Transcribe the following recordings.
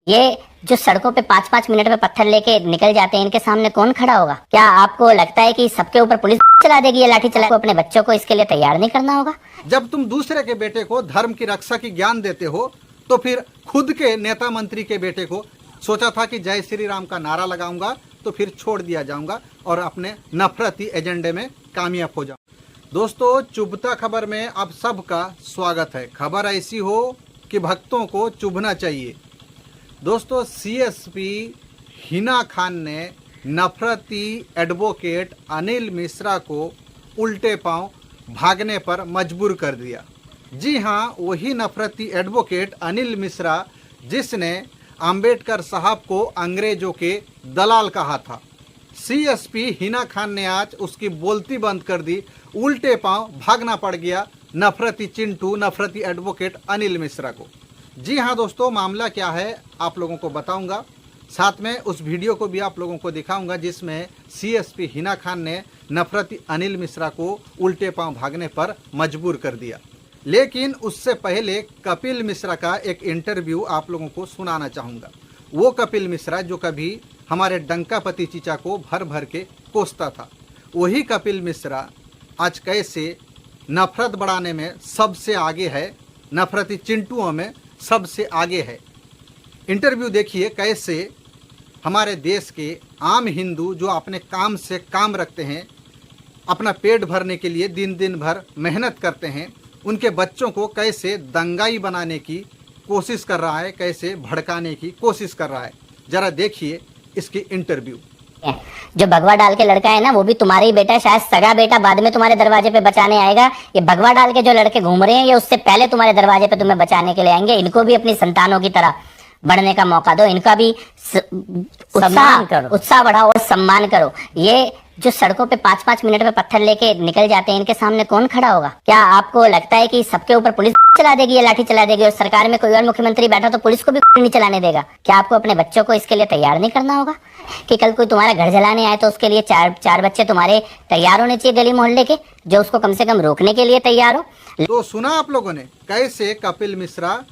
ये जो सड़कों पे 5-5 मिनट में पत्थर लेके निकल जाते हैं, इनके सामने कौन खड़ा होगा? क्या आपको लगता है कि सबके ऊपर पुलिस चला देगी या लाठी चला? अपने बच्चों को इसके लिए तैयार नहीं करना होगा। जब तुम दूसरे के बेटे को धर्म की रक्षा की ज्ञान देते हो तो फिर खुद के नेता मंत्री के बेटे को सोचा था कि जय श्री राम का नारा लगाऊंगा तो फिर छोड़ दिया जाऊंगा और अपने नफरती एजेंडे में कामयाब हो जाऊंगा। दोस्तों, चुभता खबर में आप सबका स्वागत है। खबर ऐसी हो कि भक्तों को चुभना चाहिए। दोस्तों, सीएसपी हिना खान ने नफरती एडवोकेट अनिल मिश्रा को उल्टे पांव भागने पर मजबूर कर दिया। जी हाँ, वही नफरती एडवोकेट अनिल मिश्रा जिसने अंबेडकर साहब को अंग्रेजों के दलाल कहा था। सीएसपी हिना खान ने आज उसकी बोलती बंद कर दी। उल्टे पांव भागना पड़ गया नफरती चिंटू, नफरती एडवोकेट अनिल मिश्रा को। जी हाँ दोस्तों, मामला क्या है आप लोगों को बताऊंगा, साथ में उस वीडियो को भी आप लोगों को दिखाऊंगा जिसमें सीएसपी हिना खान ने नफरती अनिल मिश्रा को उल्टे पांव भागने पर मजबूर कर दिया। लेकिन उससे पहले कपिल मिश्रा का एक इंटरव्यू आप लोगों को सुनाना चाहूँगा। वो कपिल मिश्रा जो कभी हमारे डंकापति चीचा को भर भर के कोसता था, वही कपिल मिश्रा आज कैसे नफरत बढ़ाने में सबसे आगे है, नफरती चिंटुओं में सबसे आगे है। इंटरव्यू देखिए कैसे हमारे देश के आम हिंदू जो अपने काम से काम रखते हैं, अपना पेट भरने के लिए दिन दिन भर मेहनत करते हैं, उनके बच्चों को कैसे दंगाई बनाने की कोशिश कर रहा है, कैसे भड़काने की कोशिश कर रहा है। जरा देखिए इसकी इंटरव्यू। जो भगवा डाल के लड़का है ना, वो भी तुम्हारा ही बेटा है, शायद सगा बेटा बाद में तुम्हारे दरवाजे पे बचाने आएगा। ये भगवा डाल के जो लड़के घूम रहे हैं, ये उससे पहले तुम्हारे दरवाजे पे तुम्हें बचाने के लिए आएंगे। इनको भी अपनी संतानों की तरह बढ़ने का मौका दो, इनका भी उत्साह बढ़ाओ और सम्मान करो। ये जो सड़कों पे 5-5 मिनट में पत्थर लेके निकल जाते हैं, इनके सामने कौन खड़ा होगा? क्या आपको लगता है कि सबके ऊपर पुलिस चला देगी या लाठी चला देगी? और सरकार में कोई और मुख्यमंत्री बैठा तो पुलिस को भी नहीं चलाने देगा? क्या आपको अपने बच्चों को इसके लिए तैयार नहीं करना होगा कि कल कोई तुम्हारा घर जलाने आए तो उसके लिए चार बच्चे तुम्हारे तैयार होने चाहिए गली मोहल्ले के, जो उसको कम से कम रोकने के लिए तैयार हो। तो सुना आप लोगों ने कैसे कपिल मिश्रा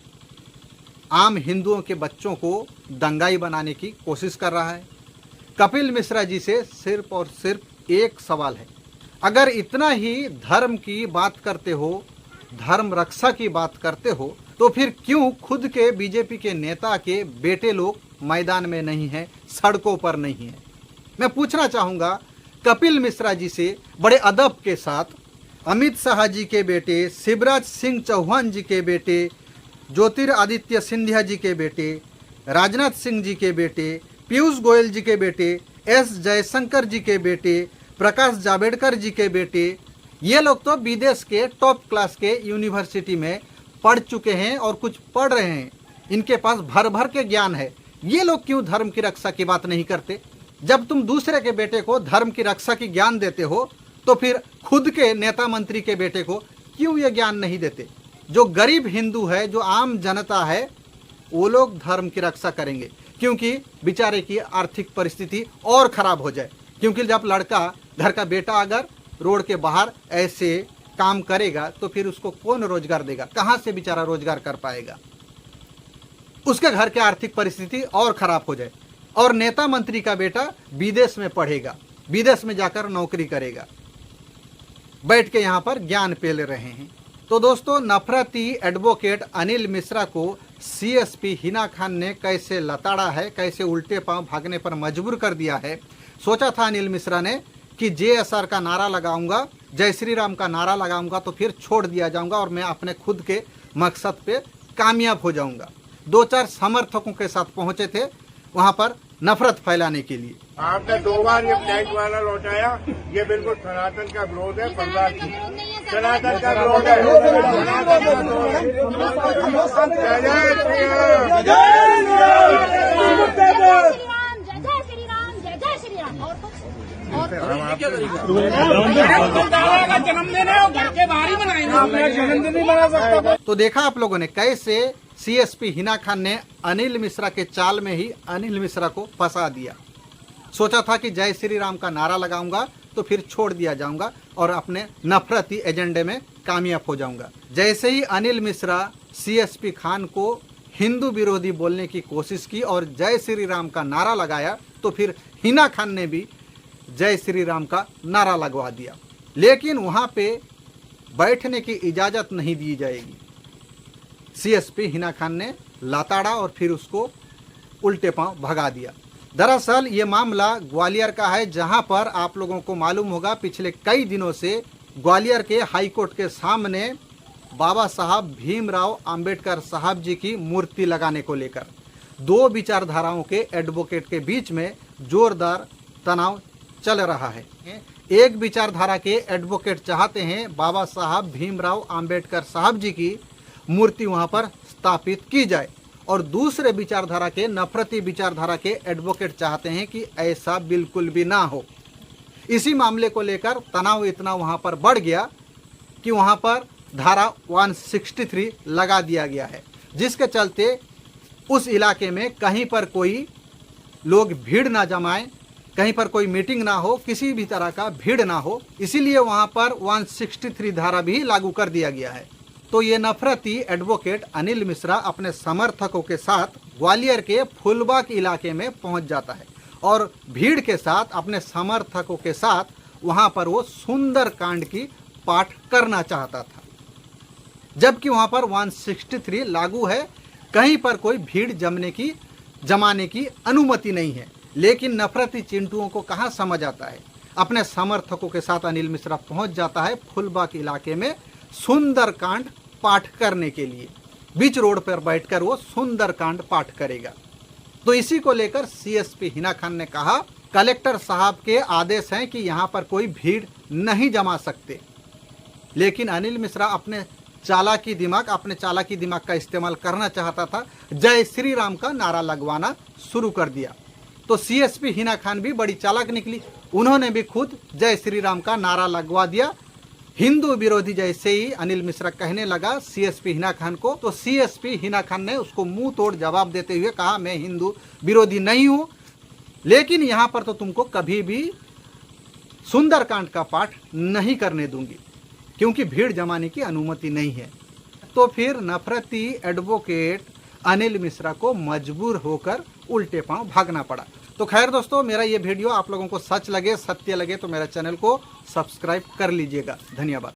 आम हिंदुओं के बच्चों को दंगाई बनाने की कोशिश कर रहा है। कपिल मिश्रा जी से सिर्फ और सिर्फ एक सवाल है, अगर इतना ही धर्म की बात करते हो, धर्म रक्षा की बात करते हो, तो फिर क्यों खुद के बीजेपी के नेता के बेटे लोग मैदान में नहीं हैं, सड़कों पर नहीं हैं? मैं पूछना चाहूँगा कपिल मिश्रा जी से बड़े अदब के साथ, अमित शाह जी के बेटे, शिवराज सिंह चौहान जी के बेटे, ज्योतिरादित्य सिंधिया जी के बेटे, राजनाथ सिंह जी के बेटे, पीयूष गोयल जी के बेटे, एस जयशंकर जी के बेटे, प्रकाश जावड़ेकर जी के बेटे, ये लोग तो विदेश के टॉप क्लास के यूनिवर्सिटी में पढ़ चुके हैं और कुछ पढ़ रहे हैं, इनके पास भर भर के ज्ञान है। ये लोग क्यों धर्म की रक्षा की बात नहीं करते? जब तुम दूसरे के बेटे को धर्म की रक्षा की ज्ञान देते हो तो फिर खुद के नेता मंत्री के बेटे को क्यों ये ज्ञान नहीं देते? जो गरीब हिंदू है, जो आम जनता है, वो लोग धर्म की रक्षा करेंगे, क्योंकि बेचारे की आर्थिक परिस्थिति और ख़राब हो जाए। क्योंकि जब लड़का, घर का बेटा अगर रोड के बाहर ऐसे काम करेगा तो फिर उसको कौन रोजगार देगा? कहाँ से बेचारा रोजगार कर पाएगा? उसके घर की आर्थिक परिस्थिति और ख़राब हो जाए। और नेता मंत्री का बेटा विदेश में पढ़ेगा, विदेश में जाकर नौकरी करेगा, बैठ के यहाँ पर ज्ञान पेल रहे हैं। तो दोस्तों, नफरती एडवोकेट अनिल मिश्रा को सीएसपी हिना खान ने कैसे लताड़ा है, कैसे उल्टे पांव भागने पर मजबूर कर दिया है। सोचा था अनिल मिश्रा ने कि जेएसआर का नारा लगाऊंगा, जय श्री राम का नारा लगाऊंगा तो फिर छोड़ दिया जाऊंगा और मैं अपने खुद के मकसद पे कामयाब हो जाऊंगा। 2-4 समर्थकों के साथ पहुंचे थे वहां पर नफरत फैलाने के लिए। आपने 2 बार ये फ्लैट वाला लौटाया, ये बिल्कुल सनातन का विरोध है, सनातन का विरोध है। जय श्री राम, जय श्री राम। और जन्मदिन है, घर के बाहर ही बनाएंगे, जन्मदिन नहीं मना सकता। तो देखा आप लोगों ने कैसे सीएसपी हिना खान ने अनिल मिश्रा के चाल में ही अनिल मिश्रा को फंसा दिया। सोचा था कि जय श्री राम का नारा लगाऊंगा तो फिर छोड़ दिया जाऊंगा और अपने नफरती एजेंडे में कामयाब हो जाऊंगा। जैसे ही अनिल मिश्रा सीएसपी खान को हिंदू विरोधी बोलने की कोशिश की और जय श्री राम का नारा लगाया, तो फिर हिना खान ने भी जय श्री राम का नारा लगवा दिया, लेकिन वहाँ पे बैठने की इजाज़त नहीं दी जाएगी। सीएसपी हिना खान ने लाताड़ा और फिर उसको उल्टे पांव भगा दिया। दरअसल ये मामला ग्वालियर का है, जहां पर आप लोगों को मालूम होगा पिछले कई दिनों से ग्वालियर के हाई कोर्ट के सामने बाबा साहब भीमराव अंबेडकर साहब जी की मूर्ति लगाने को लेकर दो विचारधाराओं के एडवोकेट के बीच में जोरदार तनाव चल रहा है। एक विचारधारा के एडवोकेट चाहते हैं बाबा साहब भीमराव अंबेडकर साहब जी की मूर्ति वहां पर स्थापित की जाए, और दूसरे विचारधारा के नफरती विचारधारा के एडवोकेट चाहते हैं कि ऐसा बिल्कुल भी ना हो। इसी मामले को लेकर तनाव इतना वहां पर बढ़ गया कि वहां पर धारा 163 लगा दिया गया है, जिसके चलते उस इलाके में कहीं पर कोई लोग भीड़ ना जमाएं, कहीं पर कोई मीटिंग ना हो, किसी भी तरह का भीड़ ना हो, इसीलिए वहां पर 163 धारा भी लागू कर दिया गया है। तो ये नफरती एडवोकेट अनिल मिश्रा अपने समर्थकों के साथ ग्वालियर के फुलबाग इलाके में पहुंच जाता है और भीड़ के साथ अपने समर्थकों के साथ वहां पर वो सुंदर कांड की पाठ करना चाहता था, जबकि वहां पर 163 लागू है, कहीं पर कोई भीड़ जमाने की अनुमति नहीं है। लेकिन नफरती चिंटुओं को कहाँ समझ आता है, अपने समर्थकों के साथ अनिल मिश्रा पहुंच जाता है फुलबाग इलाके में सुंदर कांड पाठ करने के लिए। बीच रोड पर बैठकर वो सुंदर कांड पाठ करेगा। तो इसी को लेकर सीएसपी हिना खान ने कहा, कलेक्टर साहब के आदेश हैं कि यहाँ पर कोई भीड़ नहीं जमा सकते, लेकिन अनिल मिश्रा अपने चालाकी दिमाग का इस्तेमाल करना चाहता था, जय श्री राम का नारा लगवाना शुरू कर दिया। तो सीएसपी हिना खान भी बड़ी चालाक निकली, उन्होंने भी खुद जय श्री राम का नारा लगवा दिया। हिंदू विरोधी जैसे ही अनिल मिश्रा कहने लगा सीएसपी हिना खान को, तो सीएसपी हिना खान ने उसको मुंह तोड़ जवाब देते हुए कहा, मैं हिंदू विरोधी नहीं हूं, लेकिन यहां पर तो तुमको कभी भी सुंदरकांड का पाठ नहीं करने दूंगी, क्योंकि भीड़ जमाने की अनुमति नहीं है। तो फिर नफरती एडवोकेट अनिल मिश्रा को मजबूर होकर उल्टे पांव भागना पड़ा। तो खैर दोस्तों, मेरा ये वीडियो आप लोगों को सच लगे, सत्य लगे तो मेरा चैनल को सब्सक्राइब कर लीजिएगा। धन्यवाद।